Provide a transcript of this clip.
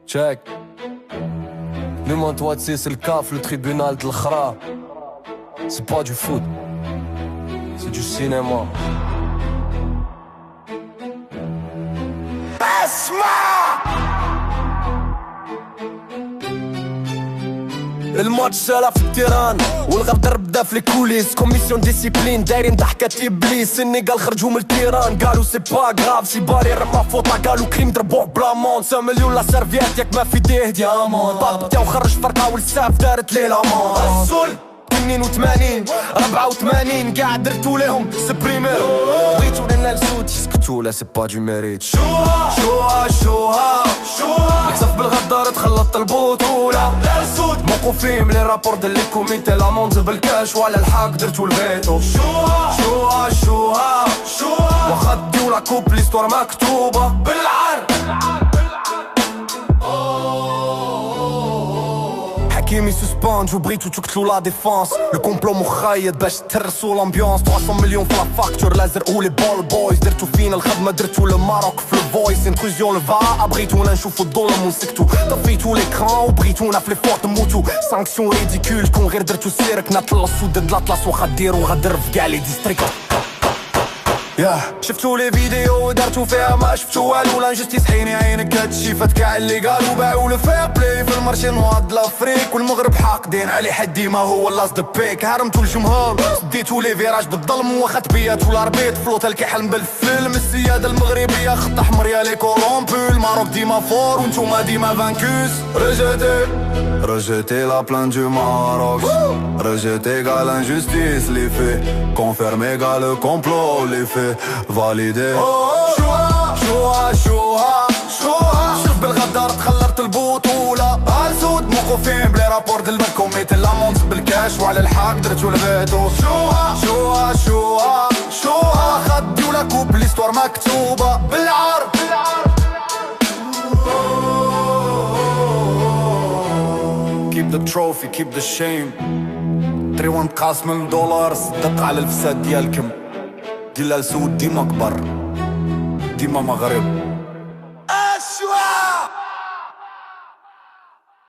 Check. Demande-toi de c'est le CAF, le tribunal de l'Khra. C'est pas du foot, c'est du cinéma. الماتش سالا في التيران والغدر بدا في الكوليس كوميسيون ديسيبلين دايرين ضحكة ابليس النيقال خرجوا من التيران قالوا سي با غراف سي باري رما فوطا قالوا كريم ضربوه بلامون 5 مليون لا سيرفيات ياك ما في ديه ديامون طاب تا وخرج فرقه والساف دارت ليه لامان السول 82 84 قاعد درتو ليهم سبريمير بغيتو لنا السود يسكتو لا سي با دو ميريت شوها شوها شوها شوها يكسف بالغدار تخلط البطولة لا السود موقوفين لي رابور ديال لي كوميتي لامونز بالكاش وعلى الحق درتو الفيتو شوها شوها شوها شوها واخا ديو لا كوب ليستوار مكتوبة بالعار حكيمي سوسباند وبغيتو تقتلو لا ديفونس لو كومبلو مخيط باش تهرسو لامبيونس 300 مليون في لا فاكتور لازر ولي بول بويز درتو فينا الخدمة درتو لماروك في الفويس انتروزيون الفا بغيتونا نشوفو الظلم ونسكتو طفيتو ليكران وبغيتونا في لي فورت نموتو سانكسيون ريديكول كون غير درتو سيرك نطلصو ضد الاطلس واخا ديرو غدر في كاع لي ديستريكت شفتو لي فيديو دارتو فيها ما شفتو والو لانجستيس حيني عينك هادشي فات كاع اللي قالو باعو الفير بلاي في المارشي نوار د لافريك والمغرب حاقدين عليه حد ديما هو اللاص دو بيك هرمتو الجمهور ديتو لي فيراج بالظلم واخا تبياتو الاربيط فلوطال كيحلم بالفيلم السيادة المغربية خط احمر يا لي كورومبو الماروك ديما فور وانتوما ديما فانكوس Rejeter la plainte du Maroc Rejeter égale l'injustice, les faits Confirmer égale le complot, les faits Valider شوها شوها شوها شوها شوف بالغدار تخلرت البطولة عالسود موقوفين بلي رابور ديال الكوميتي لامونز بالكاش وعلى الحق درتو الفيتو شوها شوها شوها شوها خديو لا كوب ليستوار مكتوبة بالعار Keep the trophy, keep the shame تريوان تقاس من دولار صدق على الفساد ديالكم ديال السود ديما كبر ديما مغرب